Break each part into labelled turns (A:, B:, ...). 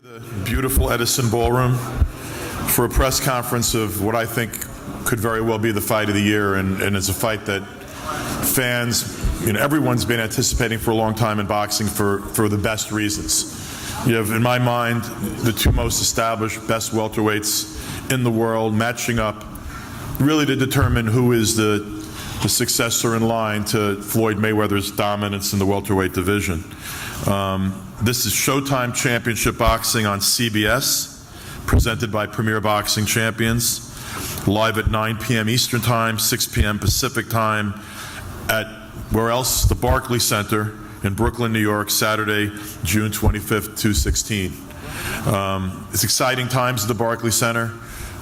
A: The beautiful Edison Ballroom for a press conference of what I think could very well be the fight of the year, and it's a fight that fans, everyone's been anticipating for a long time in boxing for the best reasons. You have, in my mind, the two most established, best welterweights in the world matching up really to determine who is the successor in line to Floyd Mayweather's dominance in the welterweight division. This is Showtime Championship Boxing on CBS, presented by Premier Boxing Champions, live at 9 p.m. Eastern Time, 6 p.m. Pacific Time, at where else? The Barclays Center in Brooklyn, New York, Saturday, June 25th, 2016. It's exciting times at the Barclays Center.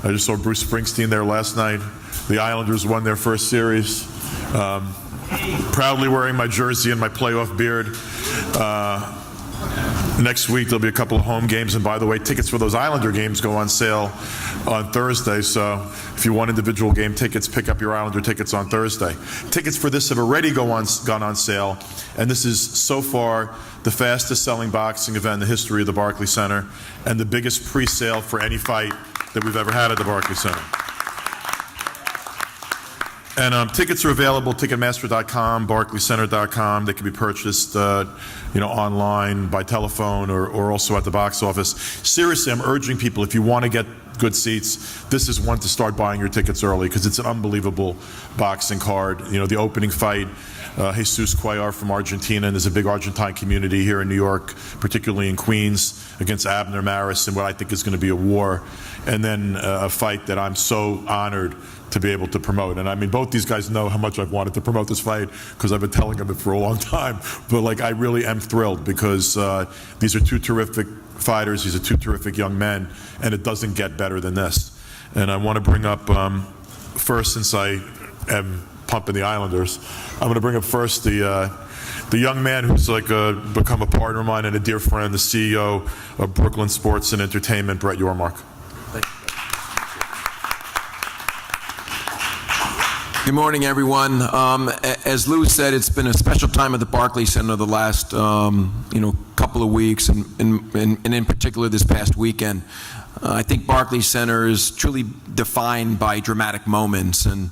A: I just saw Bruce Springsteen there last night. The Islanders won their first series. Proudly wearing my jersey and my playoff beard. Next week there'll be a couple of home games, and by the way, tickets for those Islander games go on sale on Thursday, so if you want individual game tickets, pick up your Islander tickets on Thursday. Tickets for this have already gone on sale, and this is so far the fastest selling boxing event in the history of the Barclays Center, and the biggest pre-sale for any fight that we've ever had at the Barclays Center. And tickets are available, Ticketmaster.com, BarclaysCenter.com. They can be purchased, online, by telephone, or also at the box office. Seriously, I'm urging people, if you want to get good seats, this is one to start buying your tickets early, because it's an unbelievable boxing card. The opening fight, Jesus Cuellar from Argentina, and there's a big Argentine community here in New York, particularly in Queens, against Abner Maris, in what I think is going to be a war. And then a fight that I'm so honored to be able to promote. And I mean, both these guys know how much I've wanted to promote this fight, because I've been telling them it for a long time. But I really am thrilled, because these are two terrific fighters, these are two terrific young men, and it doesn't get better than this. And I want to bring up, first, since I am pumping the Islanders, I'm going to bring up first the young man who's become a partner of mine and a dear friend, the CEO of Brooklyn Sports and Entertainment, Brett Yormark.
B: Good morning, everyone. As Lou said, it's been a special time at the Barclays Center the last, couple of weeks, and in particular this past weekend. I think Barclays Center is truly defined by dramatic moments, and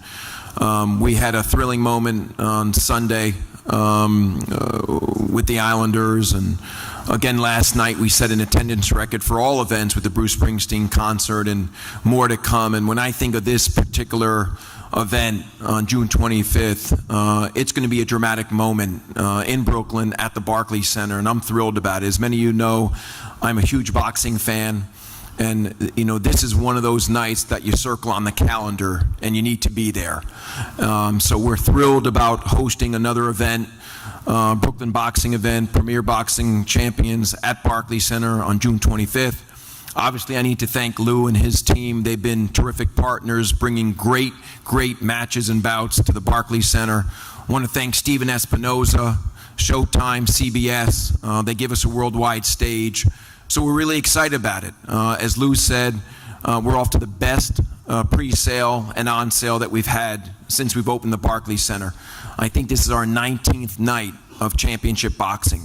B: we had a thrilling moment on Sunday with the Islanders, and again last night we set an attendance record for all events with the Bruce Springsteen concert, and more to come. And when I think of this particular event on June 25th, it's going to be a dramatic moment in Brooklyn at the Barclays Center, and I'm thrilled about it. As many of you know, I'm a huge boxing fan, and this is one of those nights that you circle on the calendar and you need to be there. So we're thrilled about hosting another event, Brooklyn boxing event, Premier Boxing Champions at Barclays Center on June 25th. Obviously, I need to thank Lou and his team. They've been terrific partners, bringing great matches and bouts to the Barclays Center. I want to thank Steven Espinoza, Showtime, CBS. They give us a worldwide stage. So we're really excited about it. As Lou said, we're off to the best pre-sale and on-sale that we've had since we've opened the Barclays Center. I think this is our 19th night of championship boxing.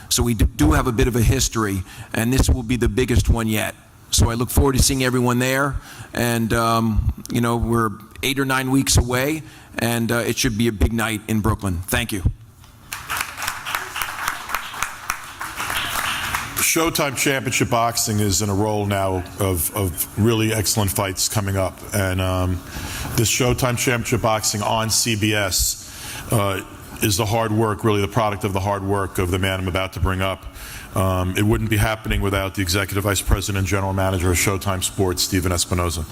B: So we do have a bit of a history, and this will be the biggest one yet. So I look forward to seeing everyone there, and we're 8 or 9 weeks away, and it should be a big night in Brooklyn. Thank you.
A: Showtime Championship Boxing is in a role now of really excellent fights coming up, and this Showtime Championship Boxing on CBS is the hard work, really the product of the hard work of the man I'm about to bring up. It wouldn't be happening without the Executive Vice President and General Manager of Showtime Sports, Steven Espinoza.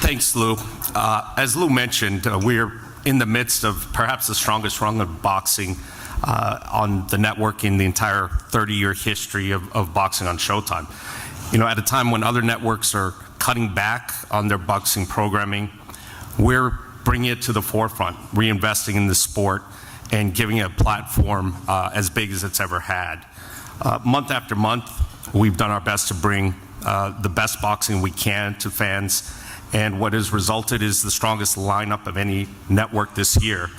C: Thanks, Lou. As Lou mentioned, we're in the midst of perhaps the strongest run of boxing on the network in the entire 30-year history of boxing on Showtime. At a time when other networks are cutting back on their boxing programming, we're bringing it to the forefront, reinvesting in the sport and giving it a platform as big as it's ever had. Month after month, we've done our best to bring the best boxing we can to fans, and what has resulted is the strongest lineup of any network this year.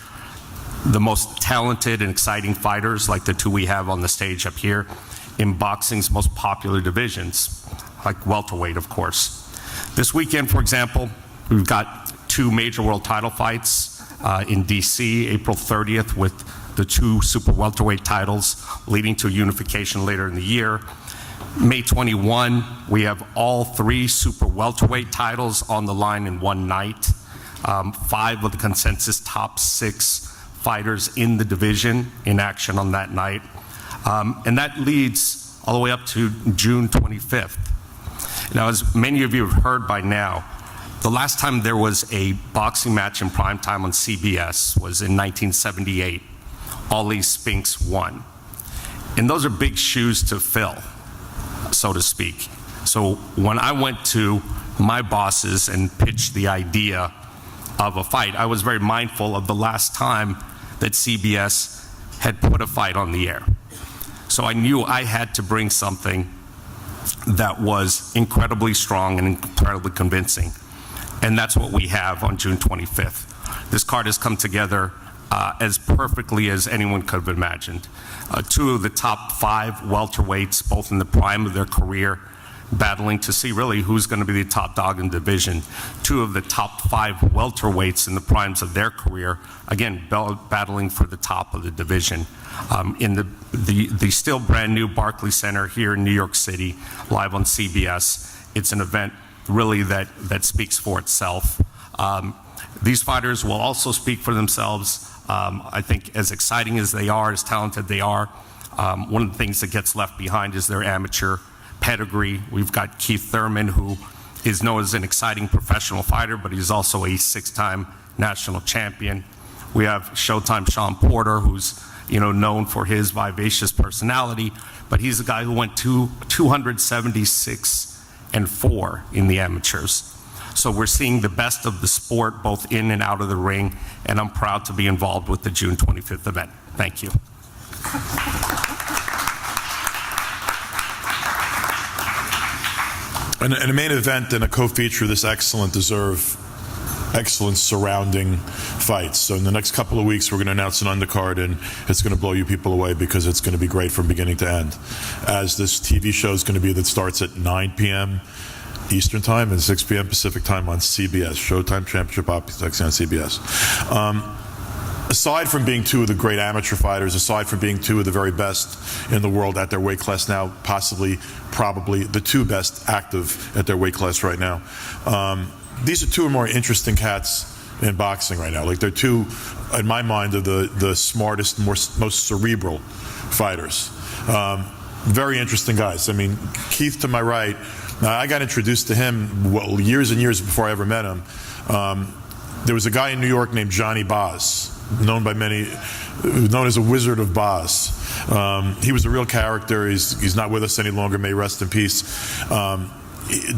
C: the most talented and exciting fighters, like the two we have on the stage up here, in boxing's most popular divisions, like welterweight, of course. This weekend, for example, we've got two major world title fights in DC, April 30th, with the two super welterweight titles leading to unification later in the year. May 21, we have all three super welterweight titles on the line in one night. 5 of the consensus top 6 fighters in the division in action on that night. And that leads all the way up to June 25th. Now, as many of you have heard by now, the last time there was a boxing match in primetime on CBS was in 1978. Ali Spinks won. And those are big shoes to fill, so to speak. So when I went to my bosses and pitched the idea of a fight, I was very mindful of the last time that CBS had put a fight on the air. So I knew I had to bring something that was incredibly strong and incredibly convincing. And that's what we have on June 25th. This card has come together as perfectly as anyone could have imagined. 2 of the top 5 welterweights, both in the prime of their career, battling to see really who's going to be the top dog in the division. 2 of the top 5 welterweights in the primes of their career, again, battling for the top of the division. In the still brand new Barclays Center here in New York City, live on CBS. It's an event really that speaks for itself. These fighters will also speak for themselves. I think as exciting as they are, as talented they are, one of the things that gets left behind is their amateur pedigree. We've got Keith Thurman, who is known as an exciting professional fighter, but he's also a 6-time national champion. We have Showtime Championship Porter, who's known for his vivacious personality, but he's a guy who went to 276-4 in the amateurs. So we're seeing the best of the sport, both in and out of the ring, and I'm proud to be involved with the June 25th event. Thank you.
A: And a main event and a co-feature of this excellence surrounding fights. So in the next couple of weeks, we're going to announce an undercard, and it's going to blow you people away because it's going to be great from beginning to end. As this TV show is going to be that starts at 9 p.m. Eastern Time and 6 p.m. Pacific Time on CBS, Showtime Championship Boxing on CBS. Aside from being 2 of the great amateur fighters, aside from being 2 of the very best in the world at their weight class now, probably the 2 best active at their weight class right now, these are 2 more interesting cats in boxing right now. Like, they're 2, in my mind, of the smartest, most cerebral fighters. Very interesting guys. I mean, Keith to my right, I got introduced to him years and years before I ever met him. There was a guy in New York named Johnny Boz, known as a Wizard of Boz. He was a real character. He's not with us any longer. May he rest in peace.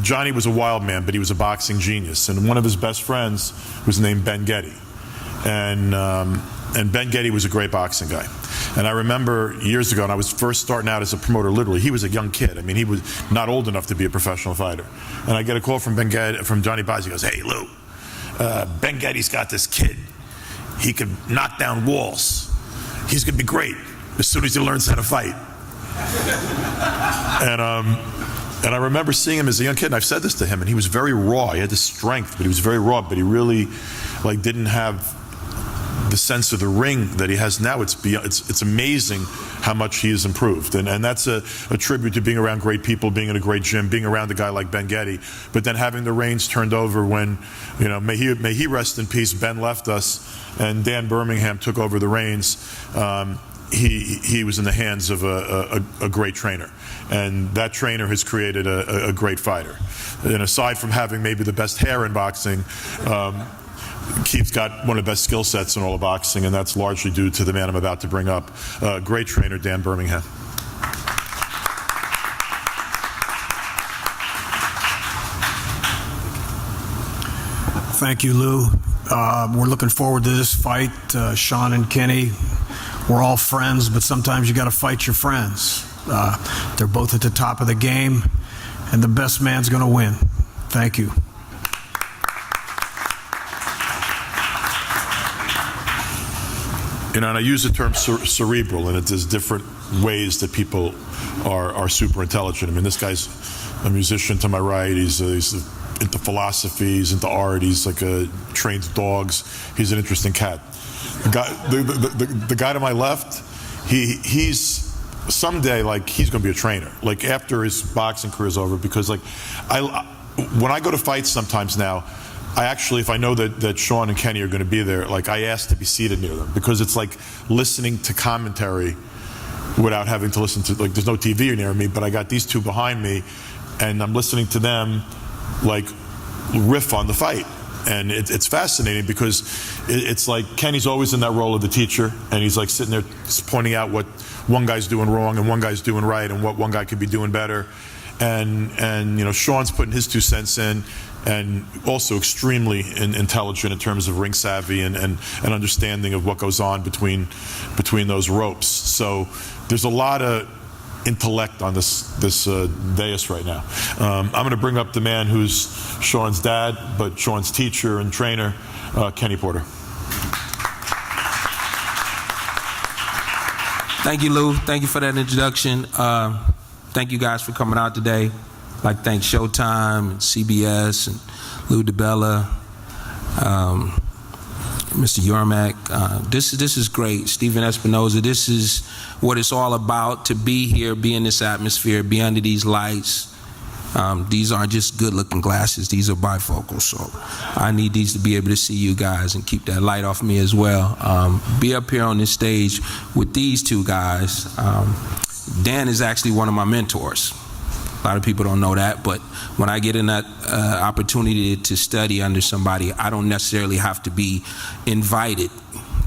A: Johnny was a wild man, but he was a boxing genius. And one of his best friends was named Ben Getty. And Ben Getty was a great boxing guy. And I remember years ago, and I was first starting out as a promoter, literally, he was a young kid. I mean, he was not old enough to be a professional fighter. And I get a call from Johnny Boz. He goes, "Hey, Lou, Ben Getty's got this kid. He could knock down walls. He's going to be great as soon as he learns how to fight." And I remember seeing him as a young kid, and I've said this to him, and he was very raw. He had the strength, but he was very raw, but he really didn't have the sense of the ring that he has now. It's amazing how much he has improved, and that's a tribute to being around great people, being in a great gym, being around a guy like Ben Getty, but then having the reins turned over when, may he rest in peace, Ben left us, and Dan Birmingham took over the reins. He was in the hands of a great trainer, and that trainer has created a great fighter. And aside from having maybe the best hair in boxing, Keith's got one of the best skill sets in all of boxing, and that's largely due to the man I'm about to bring up, great trainer Dan Birmingham.
D: Thank you, Lou. We're looking forward to this fight. Shawn and Kenny, we're all friends, but sometimes you got to fight your friends. They're both at the top of the game, and the best man's going to win. Thank you.
A: and I use the term cerebral, and there's different ways that people are super intelligent. I mean, this guy's a musician to my right. He's into philosophy. He's into art. He's like trains dogs. He's an interesting cat. The guy to my left, he's someday, like, he's going to be a trainer, like, after his boxing career is over, because, like, when I go to fights sometimes now, I actually, if I know that Shawn and Kenny are going to be there, like, I ask to be seated near them, because it's like listening to commentary without having to listen to, like, there's no TV near me, but I got these two behind me, and I'm listening to them, like, riff on the fight. And it's fascinating, because it's like Kenny's always in that role of the teacher, and he's like sitting there pointing out what one guy's doing wrong and one guy's doing right, and what one guy could be doing better. And you know, Shawn's putting his 2 cents in, and also extremely intelligent in terms of ring savvy and understanding of what goes on between those ropes. So there's a lot of intellect on this dais right now. I'm going to bring up the man who's Shawn's dad, but Shawn's teacher and trainer, Kenny Porter.
E: Thank you, Lou. Thank you for that introduction. Thank you guys for coming out today. I'd like to thank Showtime and CBS and Lou DiBella, Mr. Yormak. This is great. Stephen Espinoza, this is what it's all about, to be here, be in this atmosphere, be under these lights. These aren't just good-looking glasses. These are bifocals, so I need these to be able to see you guys and keep that light off me as well. Be up here on this stage with these two guys. Dan is actually one of my mentors. A lot of people don't know that, but when I get in that opportunity to study under somebody, I don't necessarily have to be invited.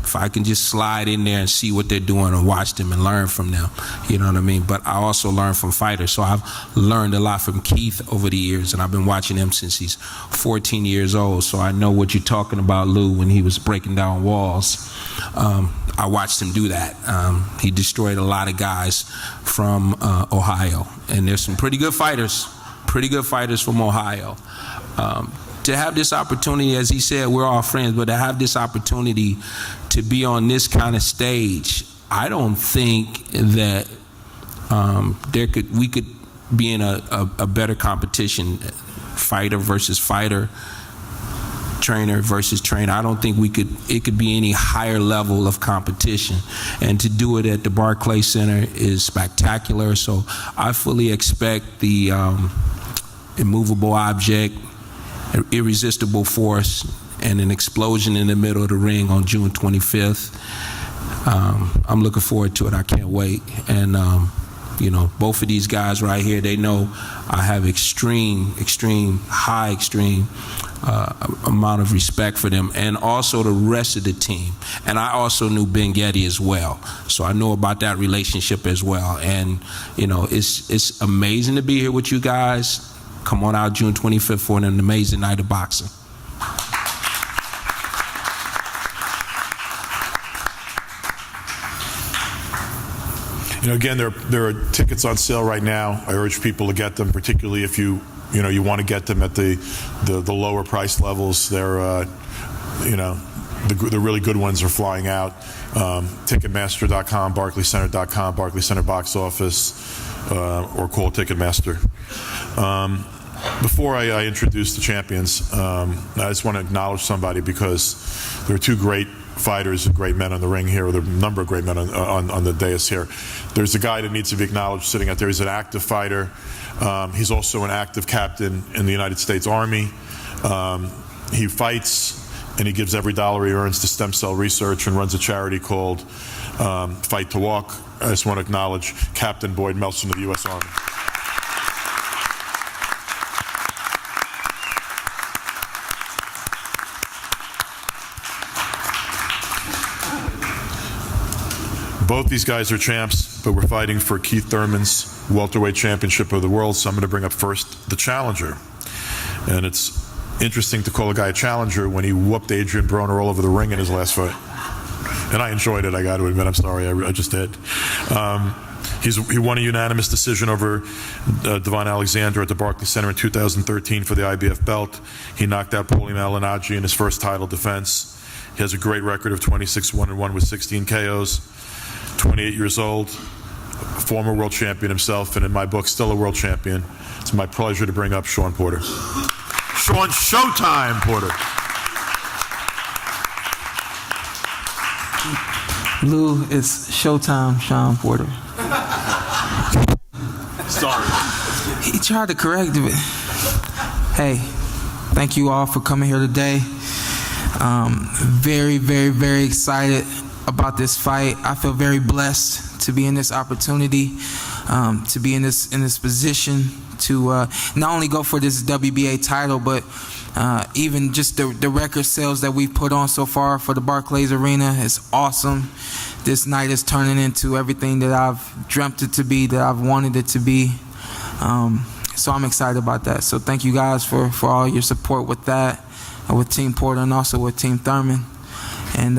E: If I can just slide in there and see what they're doing and watch them and learn from them, you know what I mean? But I also learn from fighters. So I've learned a lot from Keith over the years, and I've been watching him since he's 14 years old. So I know what you're talking about, Lou, when he was breaking down walls. I watched him do that. He destroyed a lot of guys from Ohio, and there's some pretty good fighters from Ohio. To have this opportunity, as he said, we're all friends, but to have this opportunity to be on this kind of stage, I don't think that we could be in a better competition, fighter versus fighter, trainer versus trainer. I don't think it could be any higher level of competition. And to do it at the Barclays Center is spectacular. So I fully expect the immovable object, irresistible force, and an explosion in the middle of the ring on June 25th. I'm looking forward to it. I can't wait. And you know, both of these guys right here, they know I have extreme amount of respect for them, and also the rest of the team. And I also knew Ben Getty as well, so I know about that relationship as well. And you know, it's amazing to be here with you guys. Come on out June 25th for an amazing night of boxing.
A: You know, again, there are tickets on sale right now. I urge people to get them, particularly if you want to get them at the lower price levels. They're you know, the really good ones are flying out. Ticketmaster.com, BarclaysCenter.com, Barclays Center box office, or call Ticketmaster. Before I introduce the champions, I just want to acknowledge somebody, because there are two great fighters and great men on the ring here, or there are a number of great men on the dais here. There's a guy that needs to be acknowledged sitting out there. He's an active fighter. He's also an active captain in the United States Army. He fights, and he gives every dollar he earns to stem cell research, and runs a charity called Fight to Walk. I just want to acknowledge Captain Boyd Melson of the U.S. Army. Both these guys are champs, but we're fighting for Keith Thurman's welterweight championship of the world. So I'm going to bring up first the challenger. And it's interesting to call a guy a challenger when he whooped Adrian Broner all over the ring in his last fight. And I enjoyed it, I got to admit. I'm sorry, I just did. He won a unanimous decision over Devon Alexander at the Barclays Center in 2013 for the IBF belt. He knocked out Paulie Malignaggi in his first title defense. He has a great record of 26-1-1 with 16 KOs. 28 years old, former world champion himself, and in my book, still a world champion. It's my pleasure to bring up Shawn Porter. Shawn Showtime Porter.
F: Lou, it's Showtime Shawn Porter.
A: Sorry.
F: He tried to correct it. Hey, thank you all for coming here today. Very, very, very excited about this fight. I feel very blessed to be in this opportunity, to be in this position to not only go for this WBA title, but even just the record sales that we've put on so far for the Barclays Arena is awesome. This night is turning into everything that I've dreamt it to be, that I've wanted it to be. So I'm excited about that. So thank you guys for all your support with that, with Team Porter and also with Team Thurman. And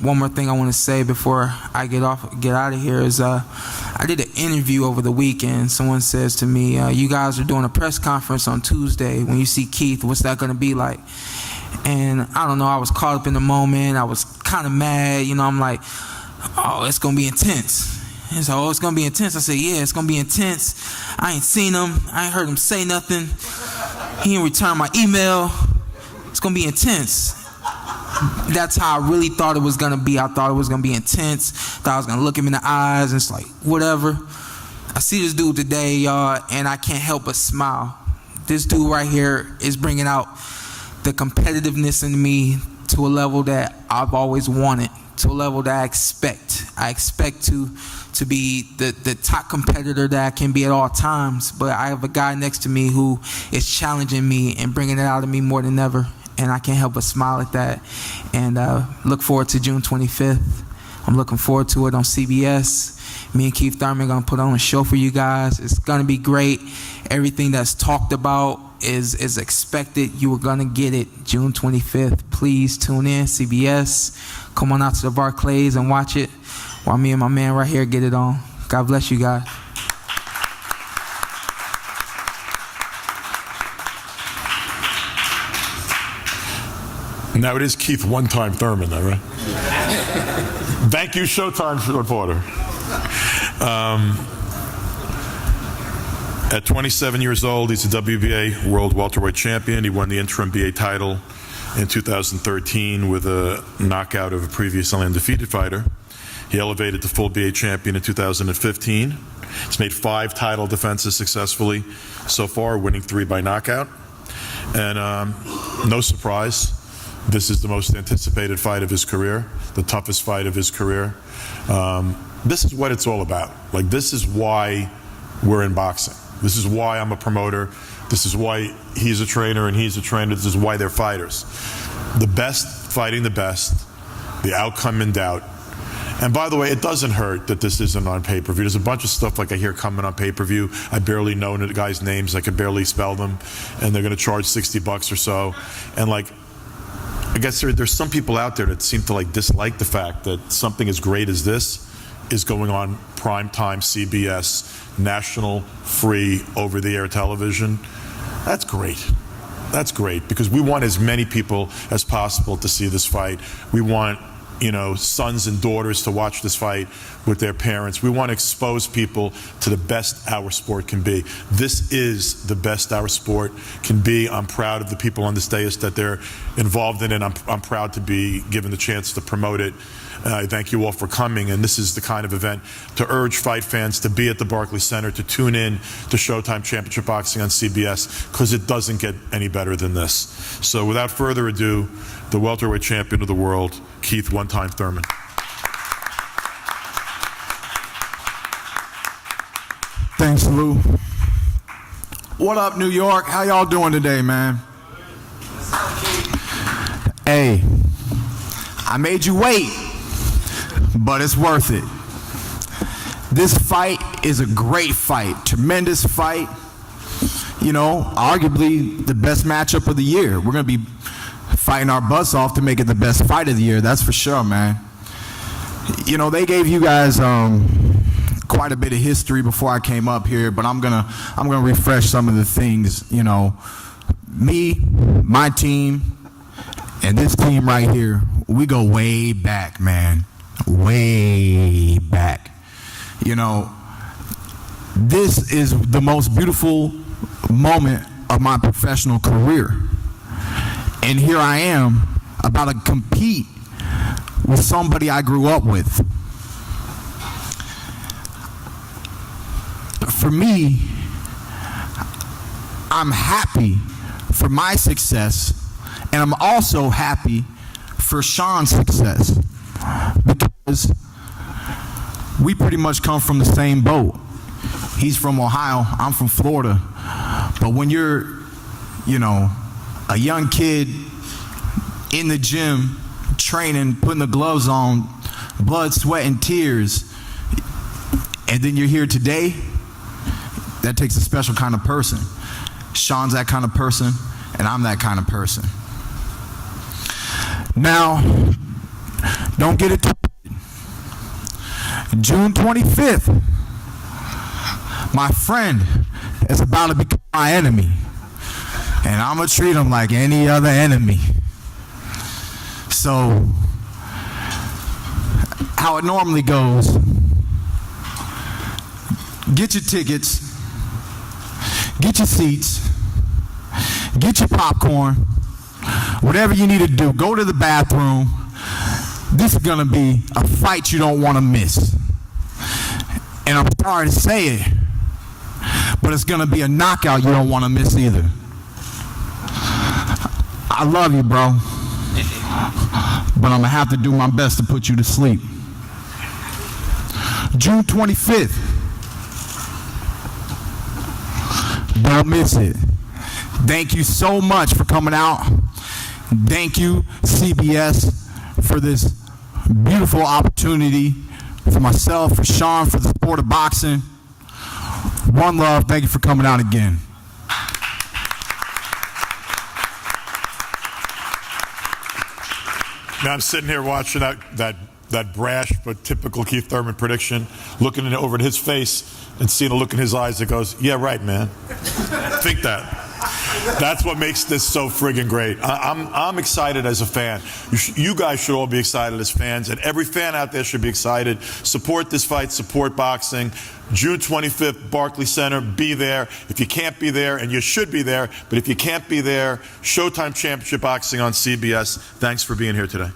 F: one more thing I want to say before I get out of here is I did an interview over the weekend. Someone says to me, you guys are doing a press conference on Tuesday. When you see Keith, what's that going to be like? And I don't know, I was caught up in the moment. I was kind of mad. You know, I'm like, oh, it's going to be intense. And so, oh, it's going to be intense. I said, yeah, it's going to be intense. I ain't seen him. I ain't heard him say nothing. He didn't return my email. It's going to be intense. That's how I really thought it was going to be. I thought it was going to be intense. Thought I was going to look him in the eyes and it's like, whatever. I see this dude today, y'all, and I can't help but smile. This dude right here is bringing out the competitiveness in me to a level that I've always wanted, to a level that I expect. I expect to be the top competitor that I can be at all times, but I have a guy next to me who is challenging me and bringing it out of me more than ever. And I can't help but smile at that. And look forward to June 25th. I'm looking forward to it on CBS. Me and Keith Thurman are going to put on a show for you guys. It's going to be great. Everything that's talked about is expected. You are going to get it June 25th. Please tune in, CBS. Come on out to the Barclays and watch it while me and my man right here get it on. God bless you guys.
A: Now it is Keith one-time Thurman, though, right? Thank you, Showtime Shawn Porter. At 27 years old, he's a WBA World Welterweight Champion. He won the interim BA title in 2013 with a knockout of a previously undefeated fighter. He elevated to full BA champion in 2015. He's made 5 title defenses successfully so far, winning 3 by knockout. And no surprise, this is the most anticipated fight of his career, the toughest fight of his career. This is what it's all about. Like, this is why we're in boxing. This is why I'm a promoter. This is why he's a trainer and he's a trainer. This is why they're fighters. The best fighting the best, the outcome in doubt. And by the way, it doesn't hurt that this isn't on pay-per-view. There's a bunch of stuff like I hear coming on pay-per-view. I barely know the guys' names. I could barely spell them. And they're going to charge $60 or so. And like, I guess there's some people out there that seem to like dislike the fact that something as great as this is going on primetime CBS, national, free, over-the-air television. That's great. That's great because we want as many people as possible to see this fight. We want, you know, sons and daughters to watch this fight with their parents. We want to expose people to the best our sport can be. This is the best our sport can be. I'm proud of the people on this dais that they're involved in it. I'm proud to be given the chance to promote it. I thank you all for coming, and this is the kind of event to urge fight fans to be at the Barclays Center, to tune in to Showtime Championship Boxing on CBS, because it doesn't get any better than this. So without further ado, the welterweight champion of the world, Keith one-time Thurman.
G: Thanks, Lou. What up, New York? How y'all doing today, man? Hey, I made you wait, but it's worth it. This fight is a great fight, tremendous fight. You know, arguably the best matchup of the year. We're going to be fighting our butts off to make it the best fight of the year, that's for sure, man. You know, they gave you guys quite a bit of history before I came up here, but I'm gonna refresh some of the things. You know, me, my team, and this team right here, we go way back, man. Way back. You know, this is the most beautiful moment of my professional career. And here I am about to compete with somebody I grew up with. For me, I'm happy for my success, and I'm also happy for Shawn's success, because we pretty much come from the same boat. He's from Ohio, I'm from Florida. But when you're, you know, a young kid in the gym, training, putting the gloves on, blood, sweat, and tears, and then you're here today, that takes a special kind of person. Shawn's that kind of person, and I'm that kind of person. Now, don't get it twisted. June 25th, my friend is about to become my enemy, and I'm gonna treat him like any other enemy. So, how it normally goes, get your tickets, get your seats, get your popcorn, whatever you need to do, go to the bathroom. This is gonna be a fight you don't wanna miss. And I'm sorry to say it, but it's gonna be a knockout you don't wanna miss either. I love you, bro, but I'm gonna have to do my best to put you to sleep. June 25th. Don't miss it. Thank you so much for coming out. Thank you, CBS, for this beautiful opportunity for myself, for Shawn, for the sport of boxing. One love. Thank you for coming out again.
A: Now I'm sitting here watching that brash but typical Keith Thurman prediction, looking over at his face and seeing a look in his eyes that goes, yeah, right, man. Think that. That's what makes this so friggin' great. I'm excited as a fan. You guys should all be excited as fans, and every fan out there should be excited. Support this fight, support boxing. June 25th, Barclays Center, be there. If you can't be there, and you should be there, but if you can't be there, Showtime Championship Boxing on CBS. Thanks for being here today.